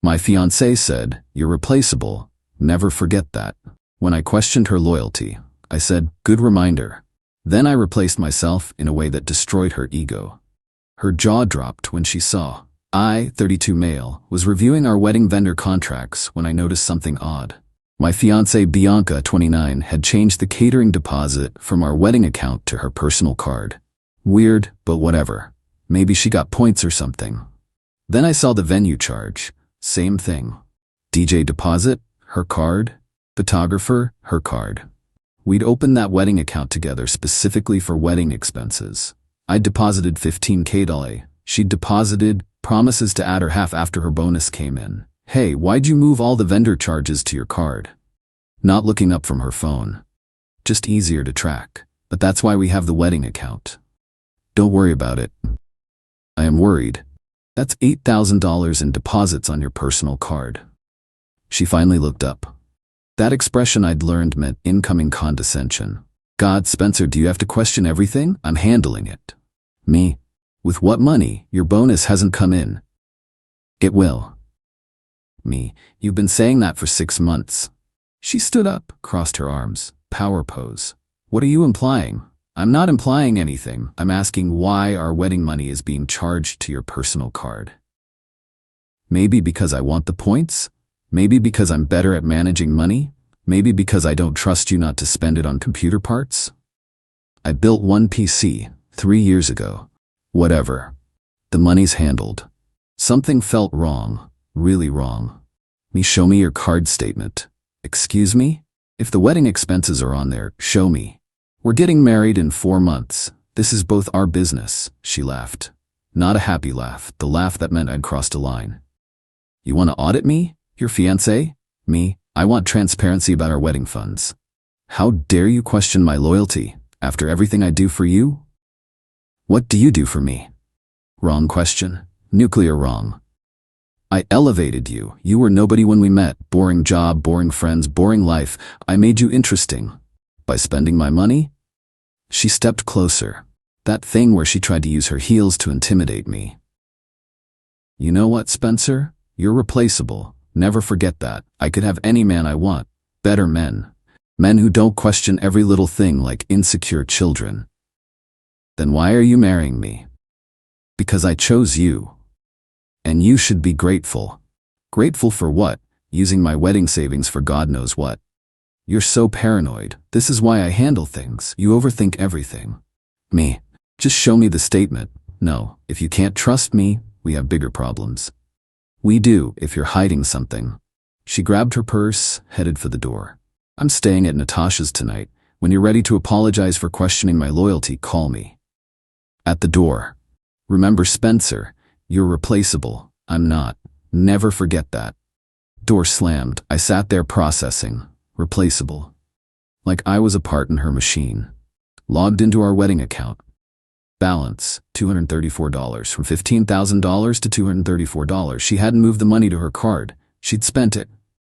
My fiancée said, "You're replaceable. Never forget that." When I questioned her loyalty, I said, "Good reminder." Then I replaced myself in a way that destroyed her ego. Her jaw dropped when she saw I, 32 male, was reviewing our wedding vendor contracts when I noticed something odd. My fiancée Bianca, 29, had changed the catering deposit from our wedding account to her personal card. Weird, but whatever. Maybe she got points or something. Then I saw the venue charge. Same thing. DJ deposit, her card. Photographer, her card. We'd opened that wedding account together specifically for wedding expenses. I deposited $15K. She'd deposited promises to add her half after her bonus came in. "Hey, why'd you move all the vendor charges to your card?" Not looking up from her phone. Just easier to track. But that's why we have the wedding account. Don't worry about it. I am worried. That's $8,000 in deposits on your personal card. She finally looked up. That expression I'd learned meant incoming condescension. "God, Spencer, do you have to question everything? I'm handling it." Me? "With what money? Your bonus hasn't come in." "It will." Me? "You've been saying that for 6 months. She stood up, crossed her arms. Power pose. "What are you implying?" "I'm not implying anything. I'm asking why our wedding money is being charged to your personal card." Maybe because I want the points? Maybe because I'm better at managing money? Maybe because I don't trust you not to spend it on computer parts? I built one PC 3 years ago. Whatever. The money's handled. Something felt wrong. Really wrong. Me, show me your card statement. Excuse me? If the wedding expenses are on there, show me. We're getting married in 4 months. This is both our business. She laughed. Not a happy laugh, the laugh that meant I'd crossed a line. You want to audit me? Your fiancé? Me? I want transparency about our wedding funds. How dare you question my loyalty after everything I do for you? What do you do for me? Wrong question. Nuclear wrong. I elevated you. You were nobody when we met. Boring job, boring friends, boring life. I made you interesting. By spending my money? She stepped closer. That thing where she tried to use her heels to intimidate me. You know what, Spencer? You're replaceable. Never forget that. I could have any man I want. Better men. Men who don't question every little thing like insecure children. Then why are you marrying me? Because I chose you. And you should be grateful. Grateful for what? Using my wedding savings for God knows what. You're so paranoid. This is why I handle things. You overthink everything. Me. Just show me the statement. No, if you can't trust me, we have bigger problems. We do, if you're hiding something. She grabbed her purse, headed for the door. I'm staying at Natasha's tonight. When you're ready to apologize for questioning my loyalty, call me. At the door. Remember, Spencer, you're replaceable. I'm not. Never forget that. Door slammed. I sat there processing. Replaceable. Like I was a part in her machine. Logged into our wedding account. Balance, $234. From $15,000 to $234. She hadn't moved the money to her card. She'd spent it.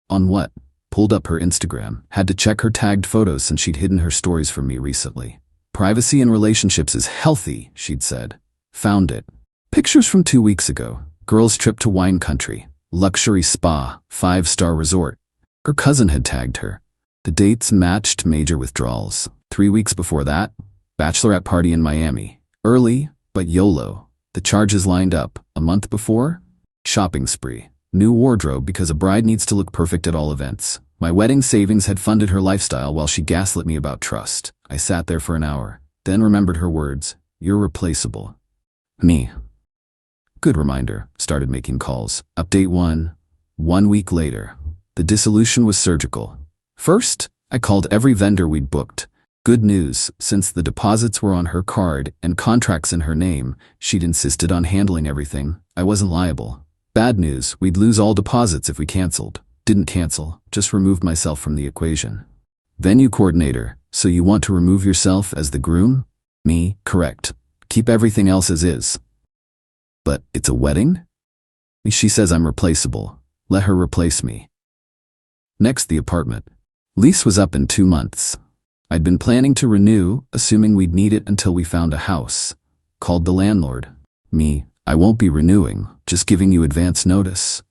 On what? Pulled up her Instagram. Had to check her tagged photos since she'd hidden her stories from me recently. Privacy in relationships is healthy, she'd said. Found it. Pictures from 2 weeks ago. Girls' trip to wine country. Luxury spa. 5-star resort. Her cousin had tagged her. The dates matched major withdrawals. 3 weeks before that, bachelorette party in Miami. Early, but YOLO. The charges lined up. A month before, shopping spree. New wardrobe because a bride needs to look perfect at all events. My wedding savings had funded her lifestyle while she gaslit me about trust. I sat there for an hour, then remembered her words. You're replaceable. Me. Good reminder. Started making calls. Update 1. 1 week later. The dissolution was surgical. First, I called every vendor we'd booked. Good news, since the deposits were on her card and contracts in her name, she'd insisted on handling everything. I wasn't liable. Bad news, we'd lose all deposits if we canceled. Didn't cancel, just removed myself from the equation. Venue coordinator, so you want to remove yourself as the groom? Me, correct. Keep everything else as is. But it's a wedding? She says I'm replaceable. Let her replace me. Next, the apartment. Lease was up in 2 months. I'd been planning to renew, assuming we'd need it until we found a house. Called the landlord. Me, I won't be renewing, just giving you advance notice.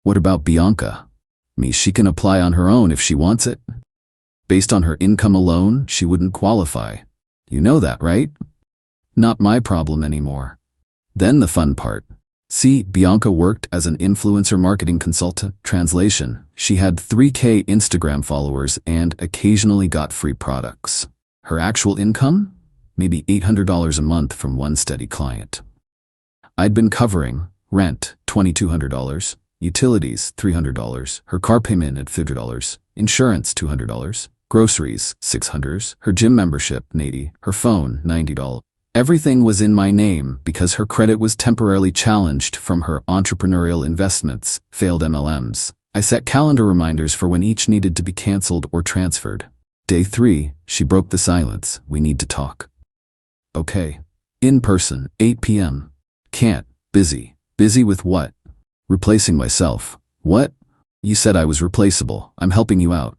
What about Bianca? She can apply on her own if she wants it. Based on her income alone, she wouldn't qualify. You know that, right? Not my problem anymore. Then the fun part. See, Bianca worked as an influencer marketing consultant. Translation, she had 3K Instagram followers and occasionally got free products. Her actual income? Maybe $800 a month from one steady client. I'd been covering rent, $2,200, utilities, $300, her car payment at $50, insurance, $200, groceries, $600, her gym membership, $80, her phone, $90. Everything was in my name because her credit was temporarily challenged from her entrepreneurial investments, failed MLMs. I set calendar reminders for when each needed to be canceled or transferred. Day 3, she broke the silence. We need to talk. Okay. In person, 8 p.m. Can't. Busy. Busy with what? Replacing myself. What? You said I was replaceable. I'm helping you out.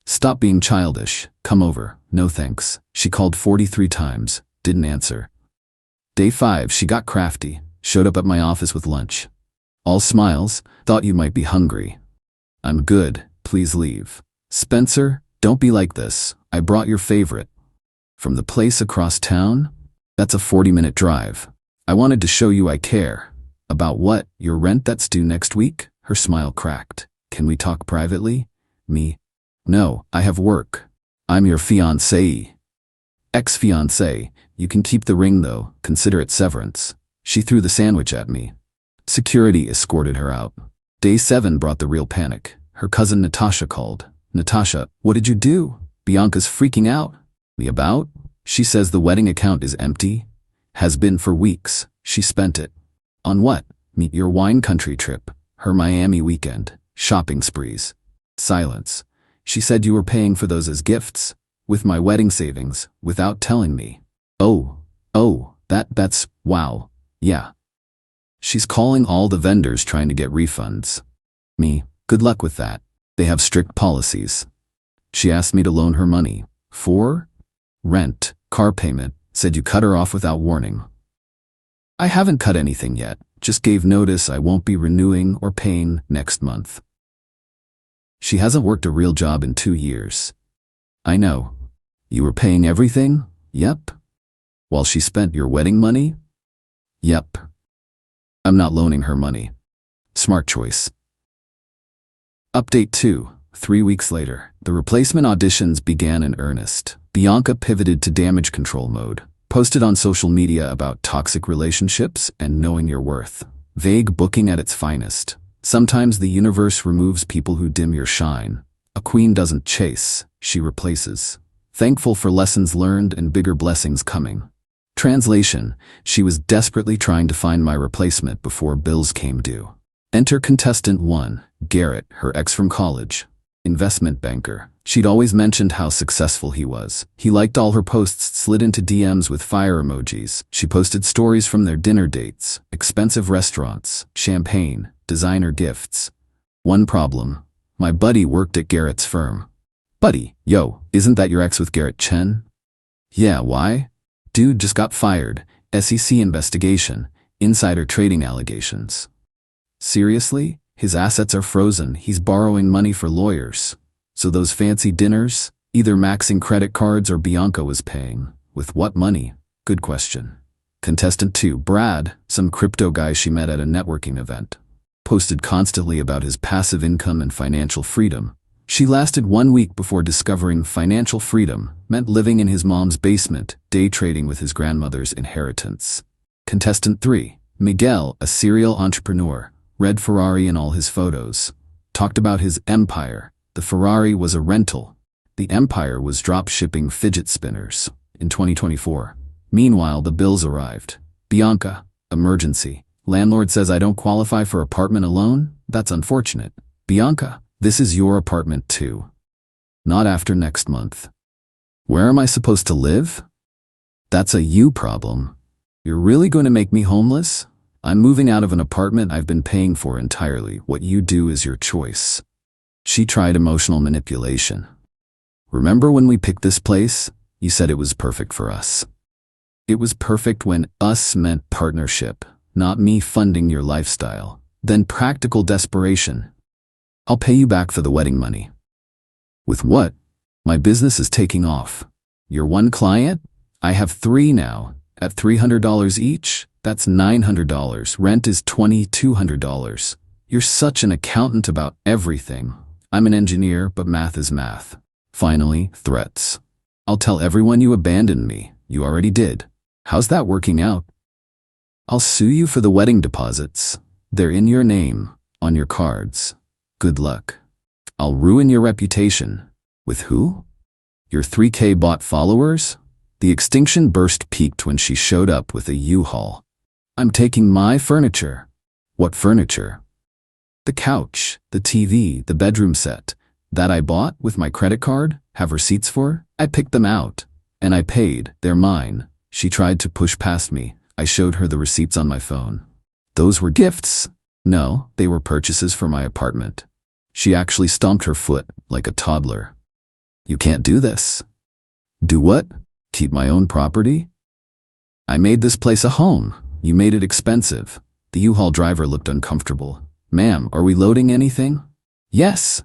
Stop being childish. Come over. No thanks. She called 43 times. Didn't answer. Day 5, she got crafty. Showed up at my office with lunch. All smiles. Thought you might be hungry. I'm good. Please leave. Spencer, don't be like this. I brought your favorite. From the place across town? That's a 40-minute drive. I wanted to show you I care. About what? Your rent that's due next week? Her smile cracked. Can we talk privately? Me? No, I have work. I'm your fiancée. Ex-fiancée. You can keep the ring though. Consider it severance. She threw the sandwich at me. Security escorted her out. Day 7 brought the real panic. Her cousin Natasha called. Natasha, what did you do? Bianca's freaking out. Me about? She says the wedding account is empty. Has been for weeks. She spent it. On what? Meet your wine country trip. Her Miami weekend. Shopping sprees. Silence. She said you were paying for those as gifts. With my wedding savings. Without telling me. That's, wow. Yeah. She's calling all the vendors trying to get refunds. Me, good luck with that. They have strict policies. She asked me to loan her money. For? Rent, car payment, said you cut her off without warning. I haven't cut anything yet, just gave notice I won't be renewing or paying next month. She hasn't worked a real job in 2 years. I know. You were paying everything? Yep. While she spent your wedding money? Yep. I'm not loaning her money. Smart choice. Update 2. 3 weeks later, the replacement auditions began in earnest. Bianca pivoted to damage control mode, posted on social media about toxic relationships and knowing your worth. Vague booking at its finest. Sometimes the universe removes people who dim your shine. A queen doesn't chase, she replaces. Thankful for lessons learned and bigger blessings coming. Translation, she was desperately trying to find my replacement before bills came due. Enter contestant 1, Garrett, her ex from college. Investment banker. She'd always mentioned how successful he was. He liked all her posts, slid into DMs with fire emojis. She posted stories from their dinner dates, expensive restaurants, champagne, designer gifts. One problem. My buddy worked at Garrett's firm. Buddy, yo, isn't that your ex with Garrett Chen? Yeah, why? Dude just got fired. SEC investigation. Insider trading allegations. Seriously? His assets are frozen. He's borrowing money for lawyers. So those fancy dinners? Either maxing credit cards or Bianca was paying. With what money? Good question. Contestant 2, Brad, some crypto guy she met at a networking event. Posted constantly about his passive income and financial freedom. She lasted 1 week before discovering financial freedom meant living in his mom's basement, day trading with his grandmother's inheritance. Contestant 3, Miguel, a serial entrepreneur, red Ferrari in all his photos. Talked about his empire. The Ferrari was a rental. The empire was drop shipping fidget spinners. In 2024. Meanwhile, the bills arrived. Bianca, emergency. Landlord says I don't qualify for apartment alone? That's unfortunate. Bianca, this is your apartment too. Not after next month. Where am I supposed to live? That's a you problem. You're really going to make me homeless? I'm moving out of an apartment I've been paying for entirely. What you do is your choice. She tried emotional manipulation. Remember when we picked this place? You said it was perfect for us. It was perfect when us meant partnership, not me funding your lifestyle. Then practical desperation. I'll pay you back for the wedding money. With what? My business is taking off. You're one client? I have 3 now. At $300 each, that's $900. Rent is $2,200. You're such an accountant about everything. I'm an engineer, but math is math. Finally, threats. I'll tell everyone you abandoned me. You already did. How's that working out? I'll sue you for the wedding deposits. They're in your name, on your cards. Good luck. I'll ruin your reputation. With who? Your 3K bot followers? The extinction burst peaked when she showed up with a U-Haul. I'm taking my furniture. What furniture? The couch, the TV, the bedroom set. That I bought with my credit card, have receipts for? I picked them out. And I paid. They're mine. She tried to push past me. I showed her the receipts on my phone. Those were gifts. No, they were purchases for my apartment. She actually stomped her foot like a toddler. You can't do this. Do what? Keep my own property? I made this place a home. You made it expensive. The U-Haul driver looked uncomfortable. Ma'am, are we loading anything? Yes.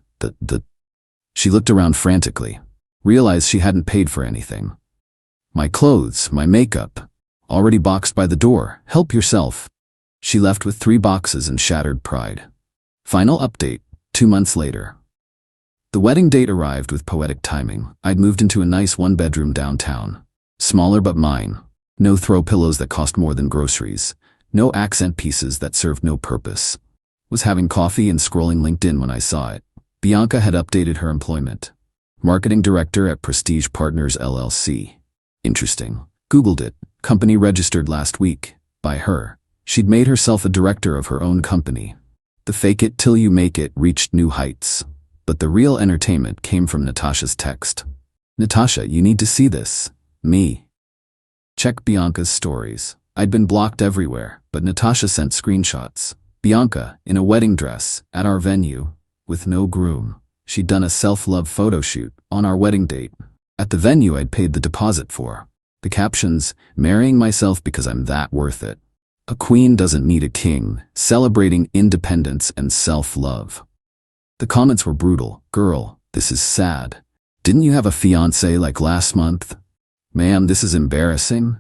She looked around frantically. Realized she hadn't paid for anything. My clothes, my makeup. Already boxed by the door. Help yourself. She left with 3 boxes and shattered pride. Final update, 2 months later. The wedding date arrived with poetic timing. I'd moved into a nice 1-bedroom downtown. Smaller but mine. No throw pillows that cost more than groceries. No accent pieces that served no purpose. Was having coffee and scrolling LinkedIn when I saw it. Bianca had updated her employment. Marketing director at Prestige Partners LLC. Interesting. Googled it. Company registered last week. By her. She'd made herself a director of her own company. The fake it till you make it reached new heights. But the real entertainment came from Natasha's text. Natasha, you need to see this. Me. Check Bianca's stories. I'd been blocked everywhere, but Natasha sent screenshots. Bianca, in a wedding dress, at our venue, with no groom. She'd done a self-love photo shoot on our wedding date. At the venue I'd paid the deposit for. The captions, marrying myself because I'm that worth it. A queen doesn't need a king, celebrating independence and self-love. The comments were brutal. Girl, this is sad. Didn't you have a fiancé like last month? Ma'am, this is embarrassing.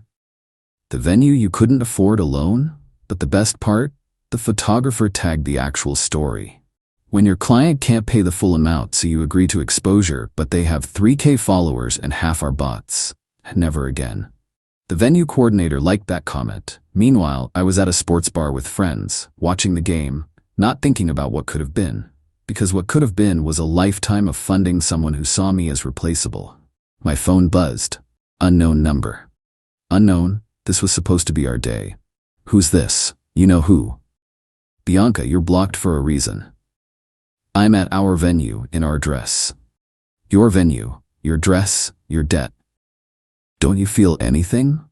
The venue you couldn't afford alone? But the best part? The photographer tagged the actual story. When your client can't pay the full amount, so you agree to exposure, but they have 3K followers and half are bots. Never again. The venue coordinator liked that comment. Meanwhile, I was at a sports bar with friends, watching the game, not thinking about what could have been. Because what could have been was a lifetime of funding someone who saw me as replaceable. My phone buzzed. Unknown number. Unknown, this was supposed to be our day. Who's this? You know who? Bianca, you're blocked for a reason. I'm at our venue, in our dress. Your venue, your dress, your debt. Don't you feel anything?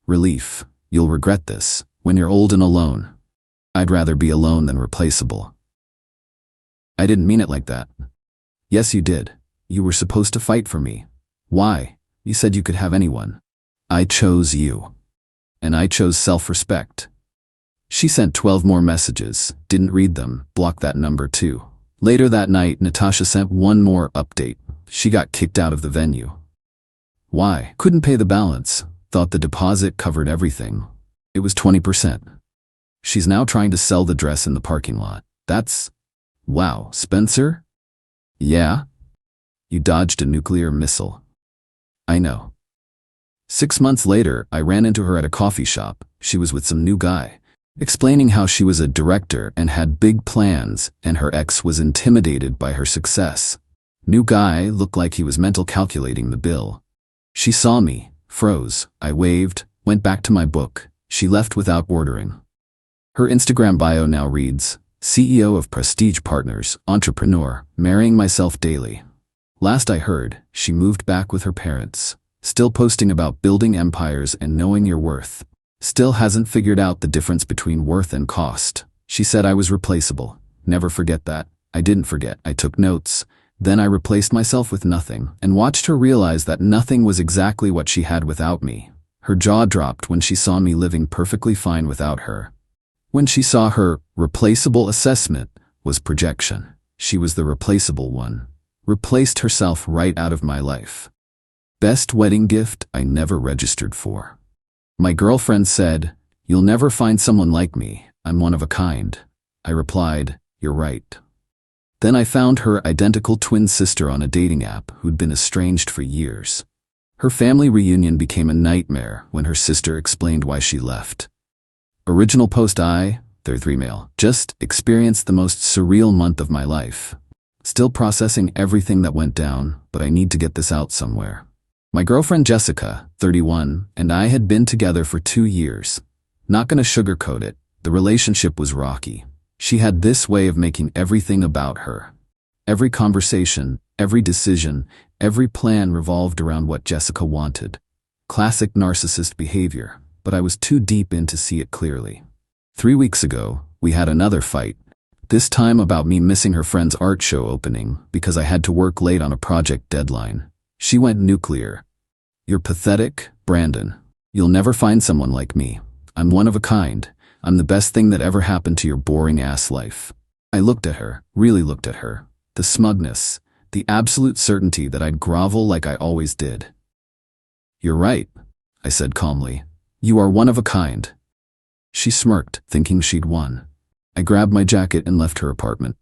Relief. You'll regret this, when you're old and alone. I'd rather be alone than replaceable. I didn't mean it like that. Yes, you did. You were supposed to fight for me. Why? You said you could have anyone. I chose you. And I chose self-respect. She sent 12 more messages, didn't read them, blocked that number too. Later that night, Natasha sent one more update. She got kicked out of the venue. Why? Couldn't pay the balance. Thought the deposit covered everything. It was 20%. She's now trying to sell the dress in the parking lot. That's... Wow, Spencer? Yeah? You dodged a nuclear missile. I know. 6 months later, I ran into her at a coffee shop. She was with some new guy, explaining how she was a director and had big plans, and her ex was intimidated by her success. New guy looked like he was mental calculating the bill. She saw me, froze. I waved, went back to my book. She left without ordering. Her Instagram bio now reads, CEO of Prestige Partners, entrepreneur, marrying myself daily. Last I heard, she moved back with her parents. Still posting about building empires and knowing your worth. Still hasn't figured out the difference between worth and cost. She said I was replaceable. Never forget that. I didn't forget. I took notes. Then I replaced myself with nothing and watched her realize that nothing was exactly what she had without me. Her jaw dropped when she saw me living perfectly fine without her. When she saw her replaceable assessment was projection. She was the replaceable one. Replaced herself right out of my life. Best wedding gift I never registered for. My girlfriend said, "You'll never find someone like me. I'm one of a kind." I replied, "You're right." Then I found her identical twin sister on a dating app who'd been estranged for years. Her family reunion became a nightmare when her sister explained why she left. Original post: I, 33 male, just experienced the most surreal month of my life. Still processing everything that went down, but I need to get this out somewhere. My girlfriend Jessica, 31, and I had been together for 2 years. Not gonna sugarcoat it, the relationship was rocky. She had this way of making everything about her. Every conversation, every decision, every plan revolved around what Jessica wanted. Classic narcissist behavior, but I was too deep in to see it clearly. 3 weeks ago, we had another fight. This time about me missing her friend's art show opening because I had to work late on a project deadline. She went nuclear. "You're pathetic, Brandon. You'll never find someone like me. I'm one of a kind. I'm the best thing that ever happened to your boring ass life." I looked at her, really looked at her. The smugness, the absolute certainty that I'd grovel like I always did. "You're right," I said calmly. "You are one of a kind." She smirked, thinking she'd won. I grabbed my jacket and left her apartment.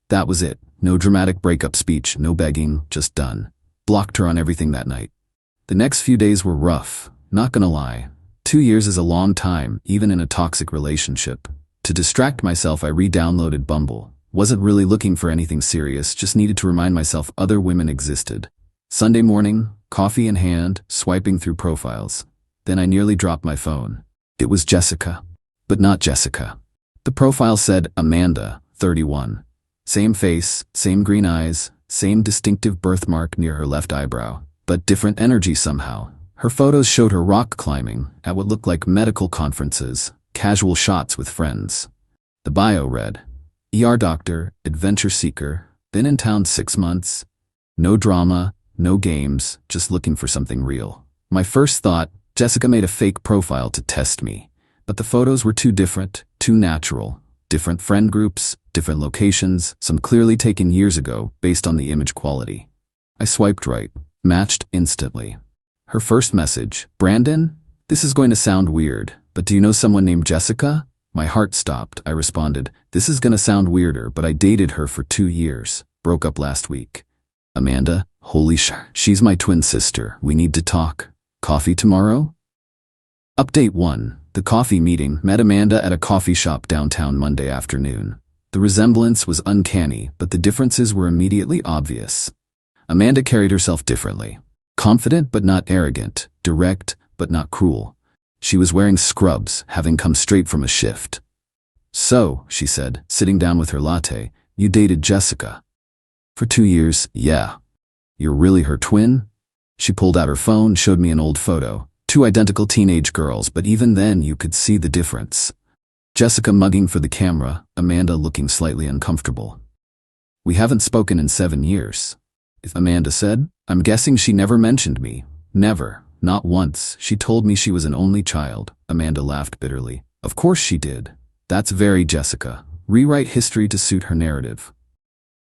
That was it. No dramatic breakup speech, no begging, just done. Blocked her on everything that night. The next few days were rough, not gonna lie. 2 years is a long time, even in a toxic relationship. To distract myself, I re-downloaded Bumble. Wasn't really looking for anything serious, just needed to remind myself other women existed. Sunday morning, coffee in hand, swiping through profiles. Then I nearly dropped my phone. It was Jessica. But not Jessica. The profile said Amanda, 31. Same face, same green eyes, same distinctive birthmark near her left eyebrow, but different energy somehow. Her photos showed her rock climbing at what looked like medical conferences, casual shots with friends. The bio read, ER doctor, adventure seeker, been in town 6 months. No drama, no games, just looking for something real. My first thought, Jessica made a fake profile to test me. But the photos were too different, too natural. Different friend groups, different locations, some clearly taken years ago based on the image quality. I swiped right, matched instantly. Her first message, Brandon, this is going to sound weird, but do you know someone named Jessica? My heart stopped. I responded, this is going to sound weirder, but I dated her for 2 years. Broke up last week. Amanda, holy sh*, she's my twin sister. We need to talk. Coffee tomorrow? Update 1. The coffee meeting. Met Amanda at a coffee shop downtown Monday afternoon. The resemblance was uncanny, but the differences were immediately obvious. Amanda carried herself differently. Confident but not arrogant, direct but not cruel. She was wearing scrubs, having come straight from a shift. So, she said, sitting down with her latte, you dated Jessica. For 2 years, yeah. You're really her twin? She pulled out her phone, showed me an old photo. 2 identical teenage girls, but even then you could see the difference. Jessica mugging for the camera, Amanda looking slightly uncomfortable. We haven't spoken in 7 years. Amanda said, I'm guessing she never mentioned me. Never. Not once. She told me she was an only child. Amanda laughed bitterly. Of course she did. That's very Jessica. Rewrite history to suit her narrative.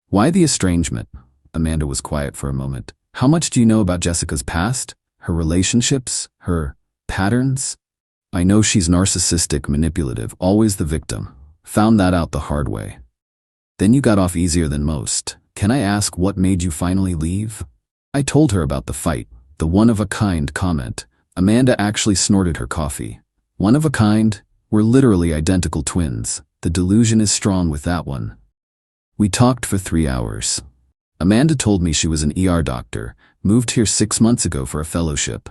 Why the estrangement? Amanda was quiet for a moment. How much do you know about Jessica's past? Her relationships? Her patterns? I know she's narcissistic, manipulative, always the victim. Found that out the hard way. Then you got off easier than most. Can I ask what made you finally leave? I told her about the fight, the one-of-a-kind comment. Amanda actually snorted her coffee. One of a kind? We're literally identical twins. The delusion is strong with that one. We talked for 3 hours. Amanda told me she was an ER doctor, moved here 6 months ago for a fellowship.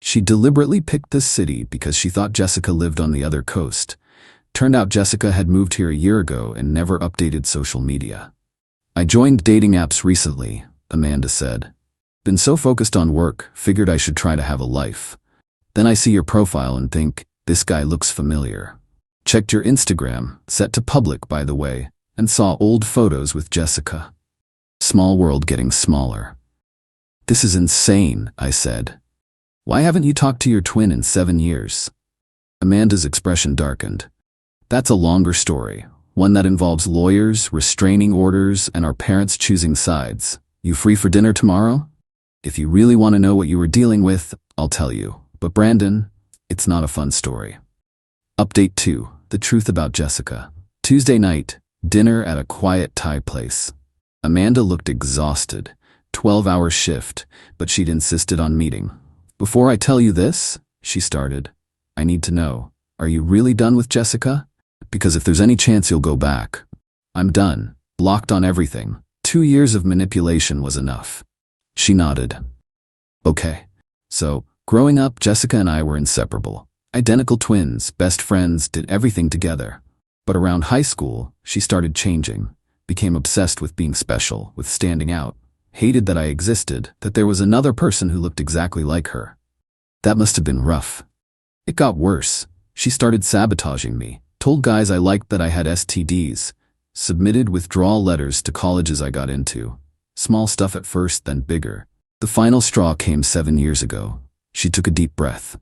She deliberately picked this city because she thought Jessica lived on the other coast. Turned out Jessica had moved here a year ago and never updated social media. I joined dating apps recently, Amanda said. Been so focused on work, figured I should try to have a life. Then I see your profile and think, this guy looks familiar. Checked your Instagram, set to public by the way, and saw old photos with Jessica. Small world getting smaller. This is insane, I said. Why haven't you talked to your twin in 7 years? Amanda's expression darkened. That's a longer story, one that involves lawyers, restraining orders, and our parents choosing sides. You free for dinner tomorrow? If you really want to know what you were dealing with, I'll tell you. But Brandon, it's not a fun story. Update 2. The truth about Jessica. Tuesday night, dinner at a quiet Thai place. Amanda looked exhausted. 12-hour shift, but she'd insisted on meeting. Before I tell you this, she started, I need to know, are you really done with Jessica? Because if there's any chance you'll go back. I'm done. Locked on everything. 2 years of manipulation was enough. She nodded. Okay. So, growing up, Jessica and I were inseparable. Identical twins, best friends, did everything together. But around high school, she started changing. Became obsessed with being special, with standing out. Hated that I existed, that there was another person who looked exactly like her. That must have been rough. It got worse. She started sabotaging me, told guys I liked that I had STDs, submitted withdrawal letters to colleges I got into. Small stuff at first, then bigger. The final straw came 7 years ago. She took a deep breath.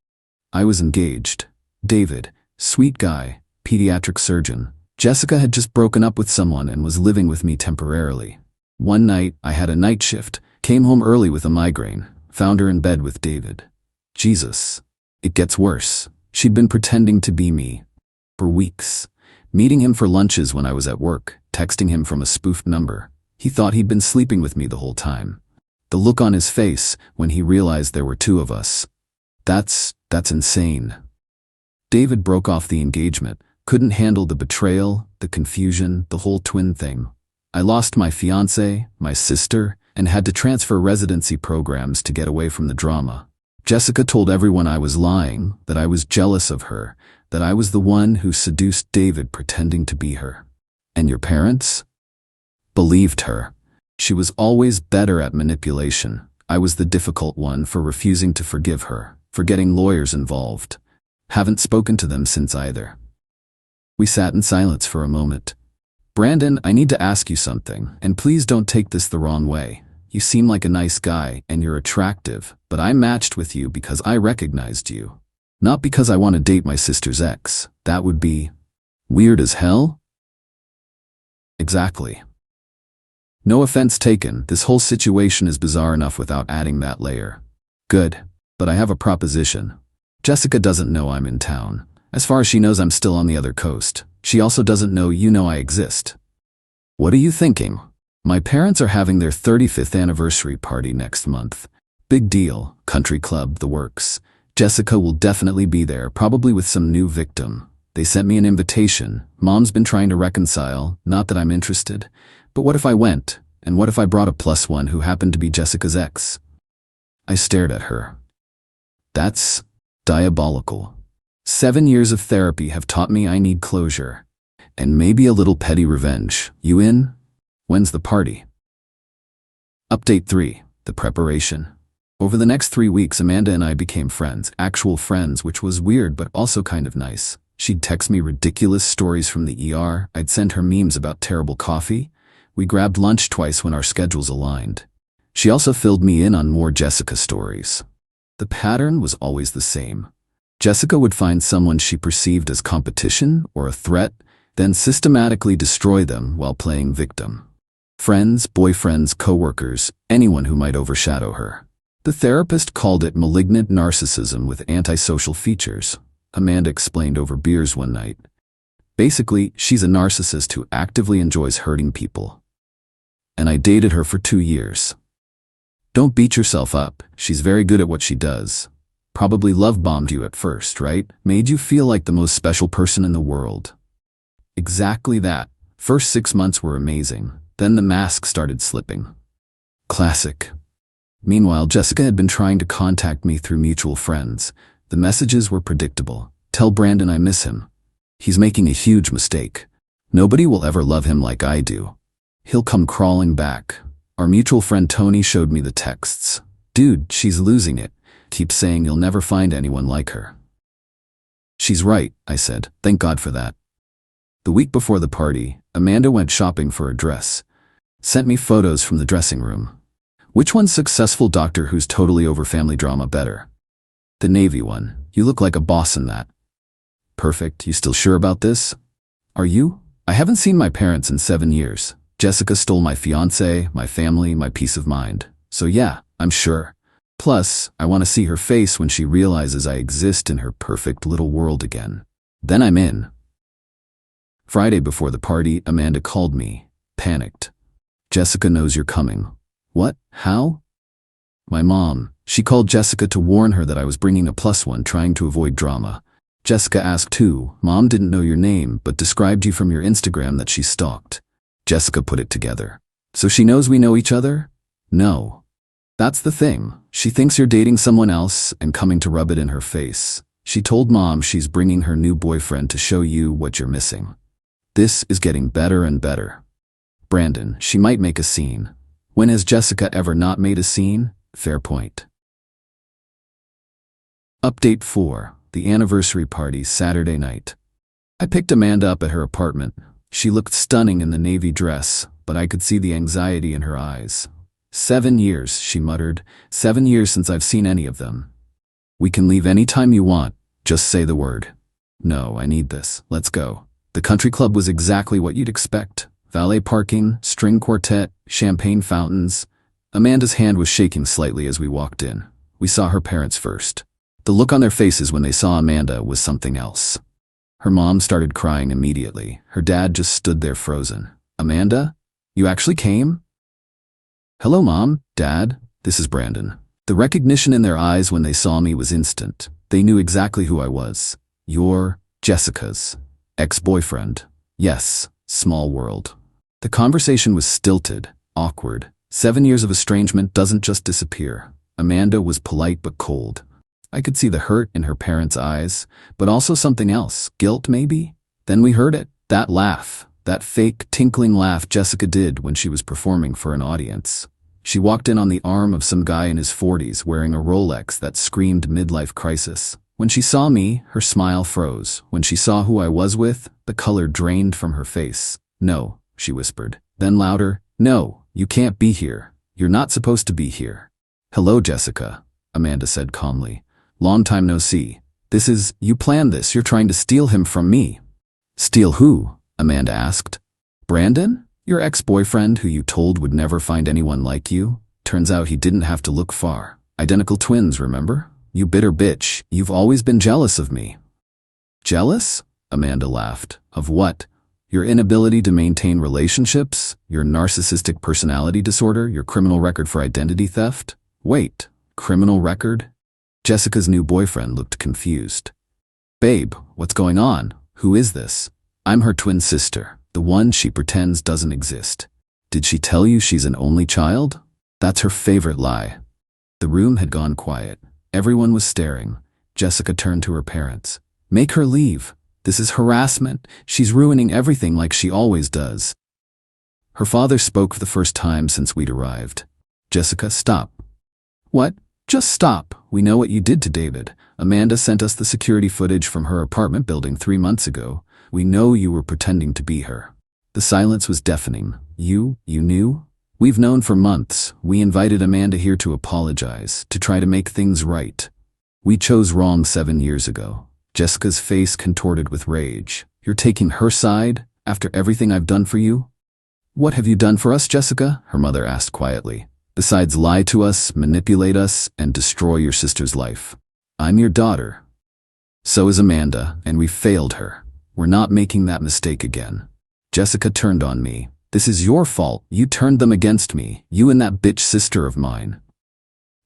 I was engaged. David, sweet guy, pediatric surgeon. Jessica had just broken up with someone and was living with me temporarily. One night, I had a night shift, came home early with a migraine, found her in bed with David. Jesus. It gets worse. She'd been pretending to be me. For weeks. Meeting him for lunches when I was at work, texting him from a spoofed number. He thought he'd been sleeping with me the whole time. The look on his face when he realized there were 2 of us. That's insane. David broke off the engagement, couldn't handle the betrayal, the confusion, the whole twin thing. I lost my fiancée, my sister, and had to transfer residency programs to get away from the drama. Jessica told everyone I was lying, that I was jealous of her, that I was the one who seduced David pretending to be her. And your parents? Believed her. She was always better at manipulation. I was the difficult one for refusing to forgive her, for getting lawyers involved. Haven't spoken to them since either. We sat in silence for a moment. Brandon, I need to ask you something, and please don't take this the wrong way. You seem like a nice guy, and you're attractive, but I matched with you because I recognized you. Not because I want to date my sister's ex. That would be weird as hell? Exactly. No offense taken, this whole situation is bizarre enough without adding that layer. Good, but I have a proposition. Jessica doesn't know I'm in town. As far as she knows, I'm still on the other coast. She also doesn't know you know I exist. What are you thinking? My parents are having their 35th anniversary party next month. Big deal, country club, the works. Jessica will definitely be there, probably with some new victim. They sent me an invitation. Mom's been trying to reconcile, not that I'm interested. But what if I went? And what if I brought a +1 who happened to be Jessica's ex? I stared at her. That's diabolical. 7 years of therapy have taught me I need closure. And maybe a little petty revenge. You in? When's the party? Update 3. The preparation. Over the next 3 weeks, Amanda and I became friends. Actual friends, which was weird but also kind of nice. She'd text me ridiculous stories from the ER. I'd send her memes about terrible coffee. We grabbed lunch twice when our schedules aligned. She also filled me in on more Jessica stories. The pattern was always the same. Jessica would find someone she perceived as competition or a threat, then systematically destroy them while playing victim. Friends, boyfriends, coworkers, anyone who might overshadow her. The therapist called it malignant narcissism with antisocial features, Amanda explained over beers one night. Basically, she's a narcissist who actively enjoys hurting people. And I dated her for 2 years. Don't beat yourself up, she's very good at what she does. Probably love-bombed you at first, right? Made you feel like the most special person in the world. Exactly that. First 6 months were amazing. Then the mask started slipping. Classic. Meanwhile, Jessica had been trying to contact me through mutual friends. The messages were predictable. Tell Brandon I miss him. He's making a huge mistake. Nobody will ever love him like I do. He'll come crawling back. Our mutual friend Tony showed me the texts. Dude, she's losing it. Keeps saying you'll never find anyone like her. She's right, I said. Thank God for that. The week before the party, Amanda went shopping for a dress. Sent me photos from the dressing room. Which one's successful doctor who's totally over family drama better? The Navy one. You look like a boss in that. Perfect. You still sure about this? Are you? I haven't seen my parents in 7 years. Jessica stole my fiancé, my family, my peace of mind. So yeah, I'm sure. Plus, I want to see her face when she realizes I exist in her perfect little world again. Then I'm in. Friday before the party, Amanda called me, panicked. Jessica knows you're coming. What? How? My mom. She called Jessica to warn her that I was bringing a +1 trying to avoid drama. Jessica asked who. Mom didn't know your name, but described you from your Instagram that she stalked. Jessica put it together. So she knows we know each other? No. That's the thing. She thinks you're dating someone else and coming to rub it in her face. She told Mom she's bringing her new boyfriend to show you what you're missing. This is getting better and better. Brandon, she might make a scene. When has Jessica ever not made a scene? Fair point. Update 4. The anniversary party Saturday night. I picked Amanda up at her apartment. She looked stunning in the navy dress, but I could see the anxiety in her eyes. 7 years, she muttered. 7 years since I've seen any of them. We can leave any time you want. Just say the word. No, I need this. Let's go. The country club was exactly what you'd expect. Valet parking, string quartet, champagne fountains. Amanda's hand was shaking slightly as we walked in. We saw her parents first. The look on their faces when they saw Amanda was something else. Her mom started crying immediately. Her dad just stood there frozen. Amanda? You actually came? Hello, Mom, Dad. This is Brandon. The recognition in their eyes when they saw me was instant. They knew exactly who I was. You're Jessica's ex-boyfriend. Yes, small world. The conversation was stilted, awkward. 7 years of estrangement doesn't just disappear. Amanda was polite but cold. I could see the hurt in her parents' eyes, but also something else. Guilt, maybe? Then we heard it. That laugh. That fake, tinkling laugh Jessica did when she was performing for an audience. She walked in on the arm of some guy in his 40s wearing a Rolex that screamed midlife crisis. When she saw me, her smile froze. When she saw who I was with, the color drained from her face. No, she whispered. Then louder, no, you can't be here. You're not supposed to be here. Hello, Jessica, Amanda said calmly. Long time no see. You planned this. You're trying to steal him from me. Steal who? Amanda asked. Brandon? Your ex-boyfriend who you told would never find anyone like you? Turns out he didn't have to look far. Identical twins, remember? You bitter bitch, you've always been jealous of me. Jealous? Amanda laughed. Of what? Your inability to maintain relationships? Your narcissistic personality disorder? Your criminal record for identity theft? Wait, criminal record? Jessica's new boyfriend looked confused. Babe, what's going on? Who is this? I'm her twin sister, the one she pretends doesn't exist. Did she tell you she's an only child? That's her favorite lie. The room had gone quiet. Everyone was staring. Jessica turned to her parents. Make her leave. This is harassment. She's ruining everything like she always does. Her father spoke for the first time since we'd arrived. Jessica, stop. What? Just stop. We know what you did to David. Amanda sent us the security footage from her apartment building 3 months ago. We know you were pretending to be her. The silence was deafening. You knew? We've known for months. We invited Amanda here to apologize, to try to make things right. We chose wrong 7 years ago. Jessica's face contorted with rage. You're taking her side after everything I've done for you? What have you done for us, Jessica? Her mother asked quietly. Besides lie to us, manipulate us, and destroy your sister's life. I'm your daughter. So is Amanda, and we failed her. We're not making that mistake again. Jessica turned on me. This is your fault. You turned them against me. You and that bitch sister of mine.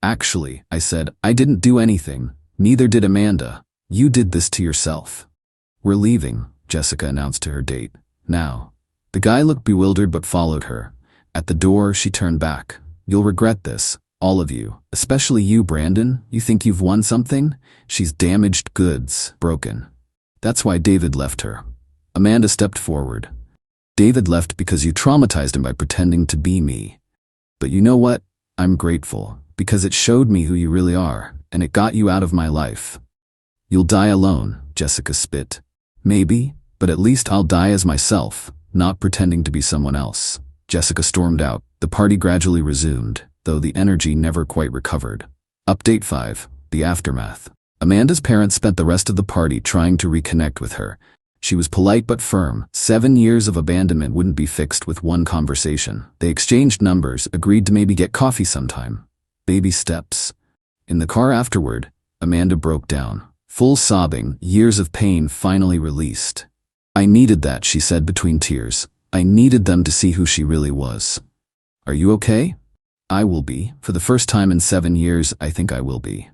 Actually, I said, I didn't do anything. Neither did Amanda. You did this to yourself. We're leaving, Jessica announced to her date. Now. The guy looked bewildered but followed her. At the door, she turned back. You'll regret this. All of you. Especially you, Brandon. You think you've won something? She's damaged goods. Broken. That's why David left her. Amanda stepped forward. David left because you traumatized him by pretending to be me. But you know what? I'm grateful, because it showed me who you really are, and it got you out of my life. You'll die alone, Jessica spit. Maybe, but at least I'll die as myself, not pretending to be someone else. Jessica stormed out. The party gradually resumed, though the energy never quite recovered. Update 5. The aftermath. Amanda's parents spent the rest of the party trying to reconnect with her. She was polite but firm. 7 years of abandonment wouldn't be fixed with one conversation. They exchanged numbers, agreed to maybe get coffee sometime. Baby steps. In the car afterward, Amanda broke down. Full sobbing, years of pain finally released. I needed that, she said between tears. I needed them to see who she really was. Are you okay? I will be. For the first time in 7 years, I think I will be.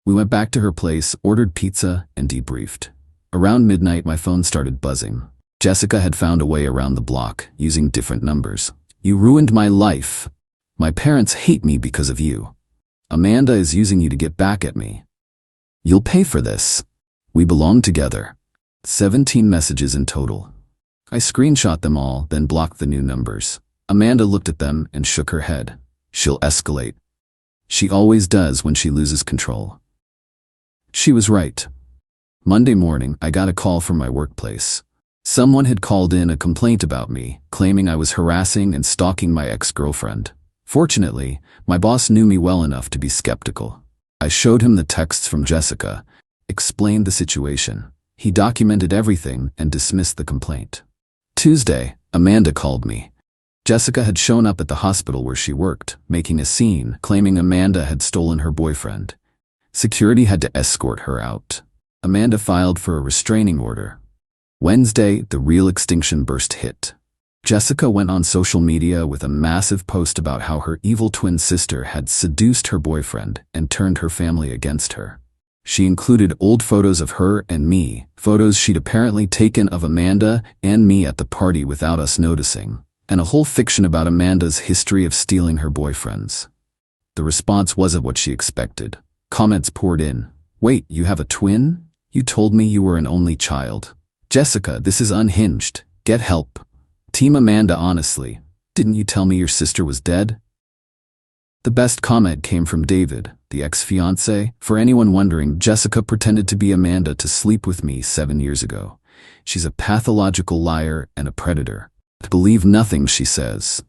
We went back to her place, ordered pizza, and debriefed. Around midnight, my phone started buzzing. Jessica had found a way around the block, using different numbers. You ruined my life. My parents hate me because of you. Amanda is using you to get back at me. You'll pay for this. We belong together. 17 messages in total. I screenshot them all, then blocked the new numbers. Amanda looked at them and shook her head. She'll escalate. She always does when she loses control. She was right. Monday morning, I got a call from my workplace. Someone had called in a complaint about me, claiming I was harassing and stalking my ex-girlfriend. Fortunately, my boss knew me well enough to be skeptical. I showed him the texts from Jessica, explained the situation. He documented everything and dismissed the complaint. Tuesday, Amanda called me. Jessica had shown up at the hospital where she worked, making a scene, claiming Amanda had stolen her boyfriend. Security had to escort her out. Amanda filed for a restraining order. Wednesday, the real extinction burst hit. Jessica went on social media with a massive post about how her evil twin sister had seduced her boyfriend and turned her family against her. She included old photos of her and me, photos she'd apparently taken of Amanda and me at the party without us noticing, and a whole fiction about Amanda's history of stealing her boyfriends. The response wasn't what she expected. Comments poured in. Wait, you have a twin? You told me you were an only child. Jessica, this is unhinged. Get help. Team Amanda, honestly. Didn't you tell me your sister was dead? The best comment came from David, the ex-fiancé. For anyone wondering, Jessica pretended to be Amanda to sleep with me 7 years ago. She's a pathological liar and a predator. Believe nothing she says.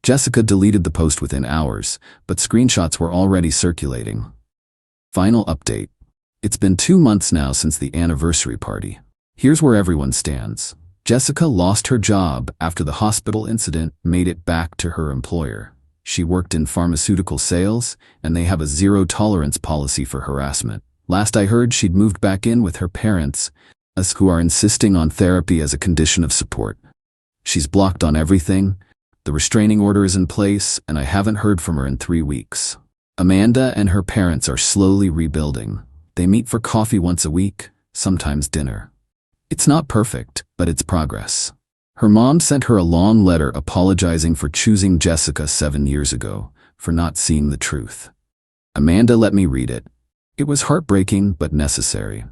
Jessica deleted the post within hours, but screenshots were already circulating. Final update. It's been 2 months now since the anniversary party. Here's where everyone stands. Jessica lost her job after the hospital incident made it back to her employer. She worked in pharmaceutical sales, and they have a zero-tolerance policy for harassment. Last I heard, she'd moved back in with her parents, who are insisting on therapy as a condition of support. She's blocked on everything. The restraining order is in place, and I haven't heard from her in 3 weeks. Amanda and her parents are slowly rebuilding. They meet for coffee once a week, sometimes dinner. It's not perfect, but it's progress. Her mom sent her a long letter apologizing for choosing Jessica 7 years ago, for not seeing the truth. Amanda let me read it. It was heartbreaking but necessary.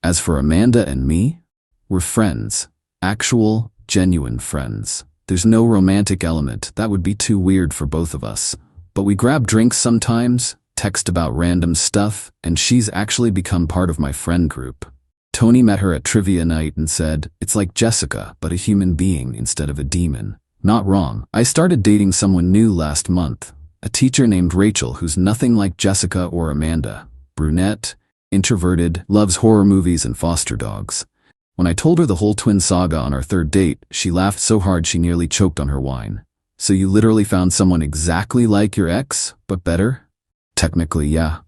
As for Amanda and me, we're friends. Actual, genuine friends. There's no romantic element, that would be too weird for both of us. But we grab drinks sometimes, text about random stuff, and she's actually become part of my friend group. Tony met her at trivia night and said, it's like Jessica, but a human being instead of a demon. Not wrong. I started dating someone new last month, a teacher named Rachel who's nothing like Jessica or Amanda. Brunette, introverted, loves horror movies and foster dogs. When I told her the whole twin saga on our 3rd date, she laughed so hard she nearly choked on her wine. So you literally found someone exactly like your ex, but better? Technically, yeah.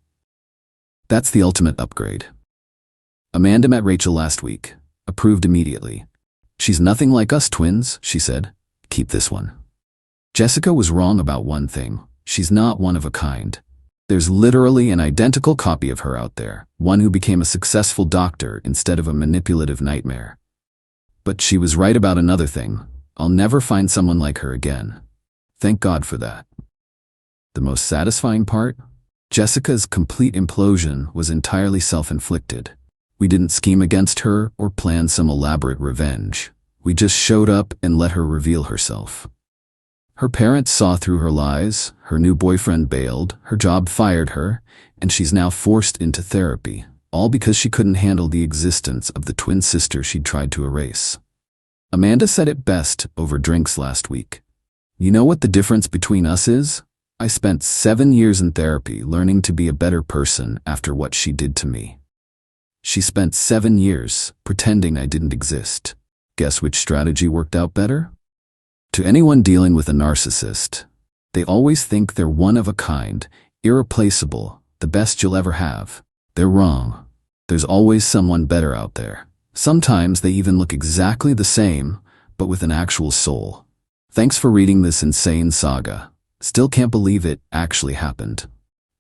That's the ultimate upgrade. Amanda met Rachel last week. Approved immediately. She's nothing like us twins, she said. Keep this one. Jessica was wrong about one thing. She's not one of a kind. There's literally an identical copy of her out there, one who became a successful doctor instead of a manipulative nightmare. But she was right about another thing. I'll never find someone like her again. Thank God for that. The most satisfying part? Jessica's complete implosion was entirely self-inflicted. We didn't scheme against her or plan some elaborate revenge. We just showed up and let her reveal herself. Her parents saw through her lies, her new boyfriend bailed, her job fired her, and she's now forced into therapy, all because she couldn't handle the existence of the twin sister she'd tried to erase. Amanda said it best over drinks last week. You know what the difference between us is? I spent 7 years in therapy learning to be a better person after what she did to me. She spent 7 years pretending I didn't exist. Guess which strategy worked out better? To anyone dealing with a narcissist, they always think they're one of a kind, irreplaceable, the best you'll ever have. They're wrong. There's always someone better out there. Sometimes they even look exactly the same, but with an actual soul. Thanks for reading this insane saga. Still can't believe it actually happened.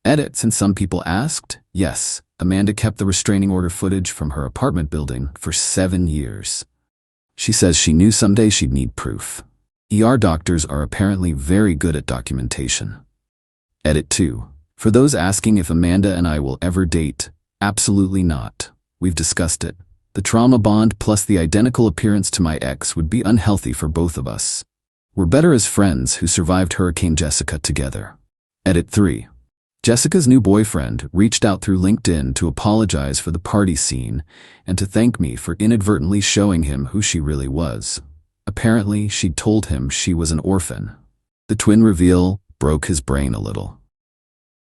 Edit, since some people asked, yes, Amanda kept the restraining order footage from her apartment building for 7 years. She says she knew someday she'd need proof. ER doctors are apparently very good at documentation. Edit 2. For those asking if Amanda and I will ever date, absolutely not. We've discussed it. The trauma bond plus the identical appearance to my ex would be unhealthy for both of us. We're better as friends who survived Hurricane Jessica together. Edit 3. Jessica's new boyfriend reached out through LinkedIn to apologize for the party scene and to thank me for inadvertently showing him who she really was. Apparently, she'd told him she was an orphan. The twin reveal broke his brain a little.